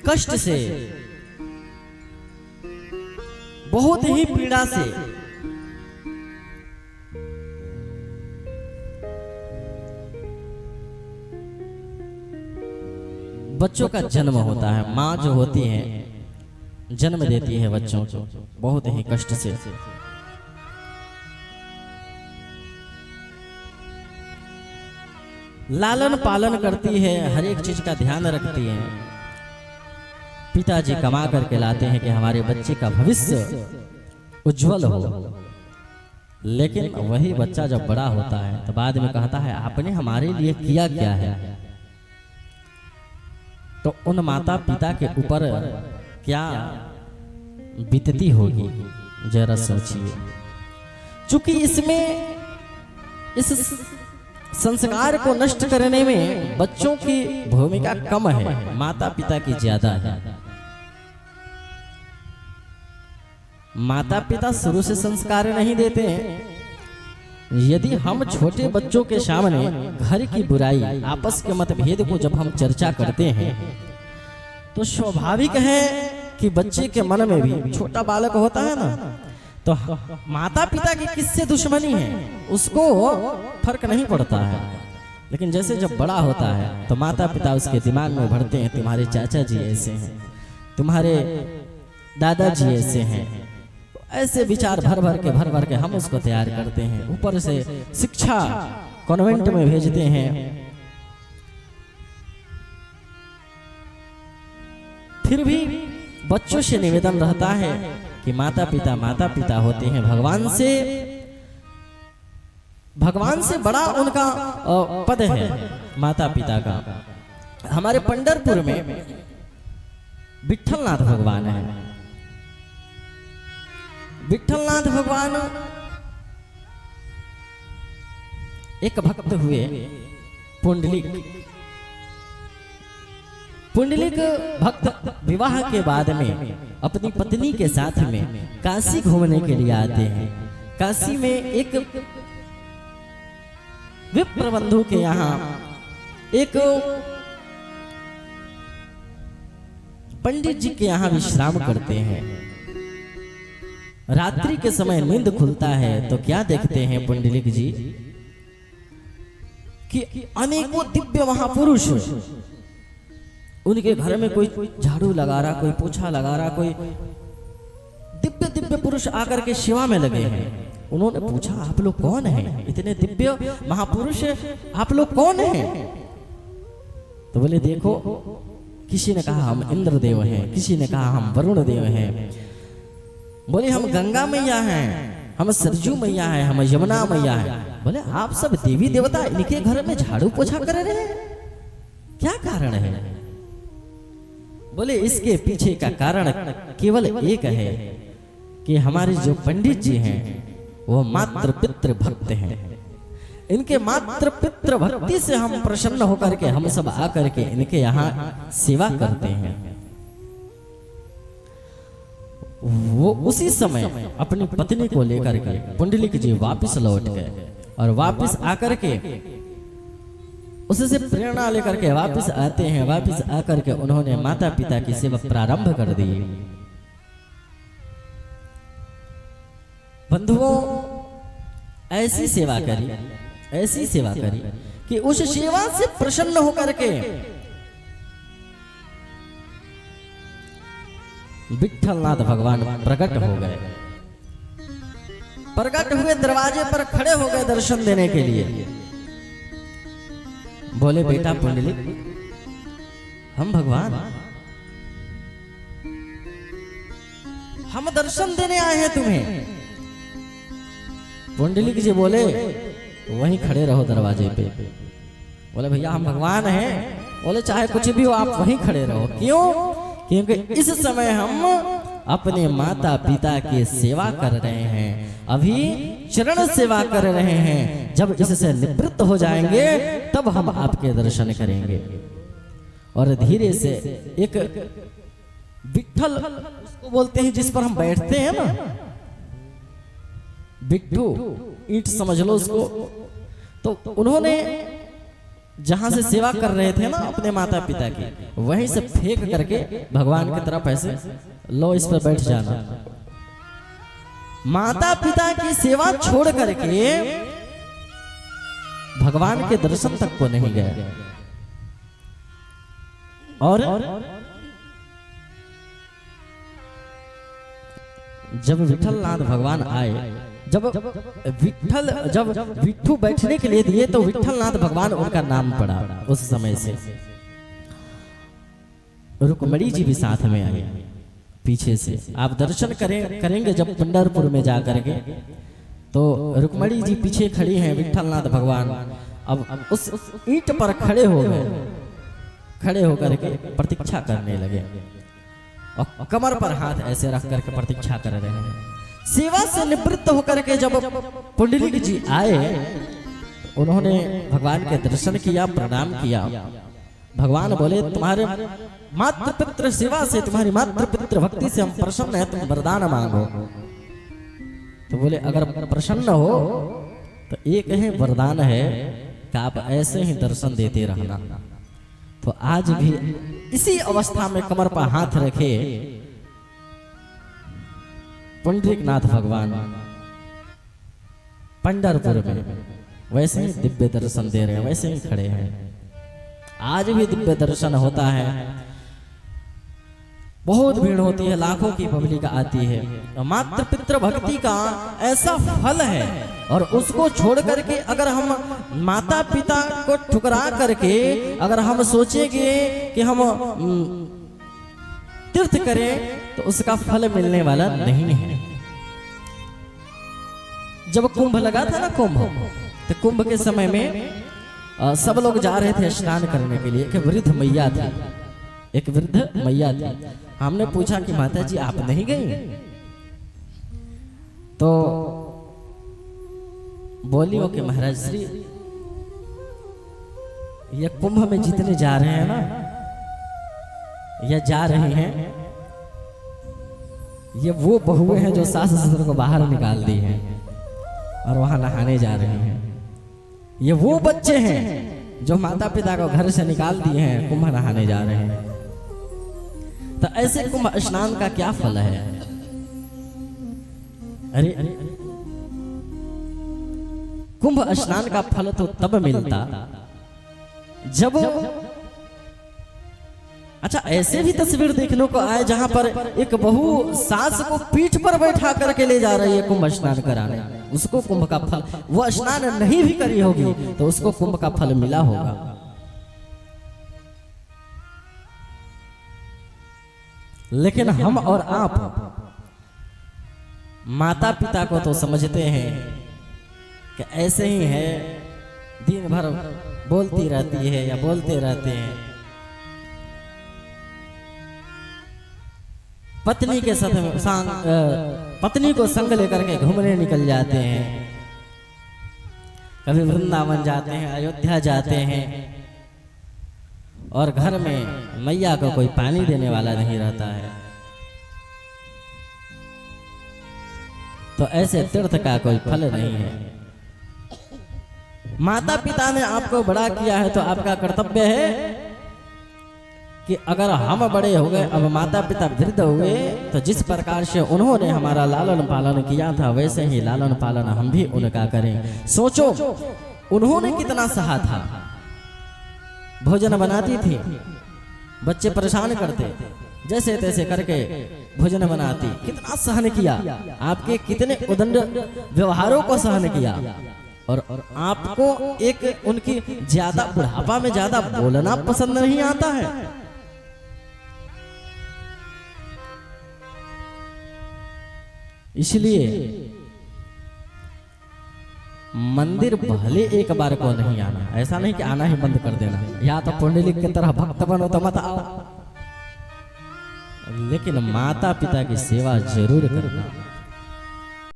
कष्ट से, बहुत ही पीड़ा से बच्चों का जन्म होता है। माँ जो होती है जन्म देती है बच्चों को बहुत ही कष्ट से। लालन पालन करती है, हर एक चीज का ध्यान रखती है। पिताजी कमा करके लाते हैं कि हमारे बच्चे का भविष्य उज्जवल हो, लेकिन वही बच्चा जब बड़ा होता है तो बाद में कहता है आपने हमारे लिए किया क्या है। तो उन माता पिता के ऊपर क्या बीतती होगी जरा सोचिए। चूंकि इसमें इस संस्कार को नष्ट करने में बच्चों की भूमिका कम है, माता पिता की ज्यादा है। माता पिता शुरू से संस्कार नहीं देते हैं। यदि हम छोटे बच्चों के सामने घर की बुराई, आपस के मतभेद को जब हम चर्चा करते हैं तो स्वाभाविक है कि बच्चे के मन में भी, छोटा बालक होता है ना, तो माता पिता की किससे दुश्मनी है उसको फर्क नहीं पड़ता है। लेकिन जैसे जब बड़ा होता है तो माता पिता उसके दिमाग में भरते हैं तुम्हारे चाचा जी ऐसे हैं, तुम्हारे दादाजी ऐसे हैं, ऐसे विचार भर भर के हम उसको तैयार करते हैं। ऊपर से शिक्षा कॉन्वेंट में भेजते हैं। फिर भी बच्चों से निवेदन रहता है कि माता पिता होते हैं भगवान से बड़ा उनका पद है माता पिता का। हमारे पंढरपुर में विठलनाथ भगवान है। विठलनाथ भगवान एक भक्त हुए पुंडलिक भक्त विवाह के बाद में अपनी पत्नी के साथ में काशी घूमने के लिए आते हैं। काशी में एक विप्र बंधु के यहाँ एक पंडित जी के यहाँ विश्राम करते हैं। रात्रि के समय नींद खुलता है तो क्या देखते हैं पुंडलिक जी कि अनेकों दिव्य महापुरुष उनके घर में, कोई झाड़ू लगा रहा, कोई पोछा लगा रहा, कोई दिव्य पुरुष आकर के सेवा में लगे हैं। उन्होंने पूछा आप लोग कौन हैं, इतने दिव्य महापुरुष आप लोग कौन हैं? तो बोले देखो, किसी ने कहा हम इंद्रदेव हैं, किसी ने कहा हम वरुण देव हैं, बोले हम गंगा मैया हैं, हम सरजू मैया हैं, हम यमुना मैया हैं। बोले आप सब देवी देवता इनके घर में झाड़ू पोछा कर रहे हैं, क्या कारण है? बोले इसके पीछे का कारण केवल एक है कि हमारे जो पंडित जी हैं वो मात्र पितृ भक्त हैं। इनके मात्र पितृ भक्ति से हम प्रसन्न होकर के हम सब आकर के इनके यहाँ सेवा करते हैं। वो उसी समय अपनी पत्नी को लेकर के पुंडलिक जी वापस लौट गए और वापस आकर के उससे प्रेरणा लेकर के वापस आते हैं। वापस आकर के उन्होंने माता पिता की सेवा प्रारंभ कर दी। बंधुओं, ऐसी सेवा करी कि उस सेवा से प्रसन्न होकर के विठलनाथ भगवान प्रकट हो गए। प्रकट हुए, दरवाजे पर खड़े हो गए दर्शन देने के लिए। बोले बेटा पुंडलिक, हम भगवान, हम दर्शन देने आए हैं तुम्हें। पुंडलिक जी बोले वहीं खड़े रहो दरवाजे पे। बोले भैया हम भगवान हैं। बोले चाहे कुछ भी हो आप वहीं खड़े रहो। क्यों? क्योंकि इस समय हम अपने माता पिता की सेवा कर रहे हैं, अभी चरण सेवा कर रहे हैं। जब इससे निवृत्त हो जाएंगे तब हम आपके दर्शन करेंगे। और धीरे से एक विठल उसको बोलते हैं जिस पर हम बैठते हैं ना, बिट्टू, ईंट समझ लो उसको। तो उन्होंने जहां से सेवा कर रहे थे ना अपने माता पिता की, वहीं से फेंक करके भगवान की तरफ ऐसे लो इस पर बैठ जाना। माता पिता की सेवा छोड़ करके भगवान के दर्शन तक को नहीं गए। और जब विठलनाथ भगवान आए, जब विठ्ठू बैठने के लिए दिए तो विठलनाथ भगवान उनका नाम पड़ा। उस समय से रुक्मणी जी भी साथ में आई पीछे से। आप दर्शन करेंगे जब पंढरपुर में जा करके, तो रुक्मणी जी पीछे खड़ी हैं, विठलनाथ भगवान अब उस ईंट पर खड़े हो गए, खड़े होकर के प्रतीक्षा करने लगे और कमर पर हाथ ऐसे रख करके प्रतीक्षा कर रहे हैं। सेवा से निवृत्त होकर के जब पुंडलिक जी आए, उन्होंने भगवान के दर्शन किया, प्रणाम किया। भगवान बोले तुम्हारे मातृ पितृ सेवा से, तुम्हारी मातृ पितृ भक्ति से हम प्रसन्न है, तुम वरदान मांगो। तो बोले अगर प्रसन्न हो तो एक है वरदान है कि आप ऐसे ही दर्शन देते रहना। तो आज भी इसी अवस्था में कमर पर हाथ रखे पुंडरीकनाथ भगवान पंढरपुर में वैसे ही दिव्य दर्शन दे रहे हैं, वैसे ही खड़े हैं। आज भी दिव्य दर्शन होता है, बहुत भीड़ होती है, लाखों की पब्लिक आती है। मातृ पितृ भक्ति का ऐसा फल है, और उसको छोड़ करके अगर हम माता पिता को ठुकरा करके अगर हम सोचेंगे कि हम तीर्थ करें तो उसका फल मिलने वाला नहीं है। जब कुंभ लगा था ना, तो कुंभ के समय में सब लोग जा रहे थे स्नान करने के लिए। एक वृद्ध मैया थी, एक वृद्ध मैया थी। हमने पूछा कि माता जी आप नहीं गई? तो बोली हो कि महाराज श्री ये कुंभ में जितने जा रहे हैं ना, या जा रही हैं, ये वो बहुएं हैं जो सास ससुर को बाहर निकाल दी हैं और वहां नहाने जा रहे हैं। ये वो बच्चे हैं जो माता पिता को घर से निकाल दिए हैं, कुंभ नहाने जा रहे हैं। तो ऐसे कुंभ स्नान का क्या फल है? अरे कुंभ स्नान का फल तो तब मिलता जब, अच्छा ऐसे भी तस्वीर देखने को आए जहां पर एक बहू सास को पीठ पर बैठा करके ले जा रही है कुंभ स्नान कराने। उसको कुंभ का फल, वो स्नान नहीं भी करी होगी तो उसको कुंभ का फल मिला होगा। लेकिन हम और आप माता पिता को तो समझते हैं कि ऐसे ही है, दिन भर बोलती रहती है या बोलते रहते हैं। पत्नी के साथ पत्नी को संग लेकर के घूमने निकल जाते हैं, कभी वृंदावन जाते हैं, अयोध्या जाते हैं, और घर में मैया को कोई पानी देने वाला नहीं रहता है। तो ऐसे तीर्थ का कोई फल नहीं है। माता पिता ने आपको बड़ा किया है तो आपका कर्तव्य है कि अगर हम बड़े हो गए, अब माता पिता वृद्ध हुए, तो जिस प्रकार से उन्होंने हमारा लालन पालन किया था वैसे ही लालन पालन हम भी उनका करें। सोचो उन्होंने कितना सहा था। भोजन बनाती थी, बच्चे परेशान करते, जैसे तैसे करके भोजन बनाती, कितना सहन किया, आपके कितने उदंड व्यवहारों को सहन किया। और आपको एक उनकी ज्यादा बुढ़ापा में ज्यादा बोलना पसंद नहीं आता है। इसलिए मंदिर भले एक बार को नहीं आना, ऐसा नहीं कि आना ही बंद कर देना, या तो पुंडलिक की तरह भक्त बनो तो मत आओ, लेकिन माता पिता की सेवा जरूर करना।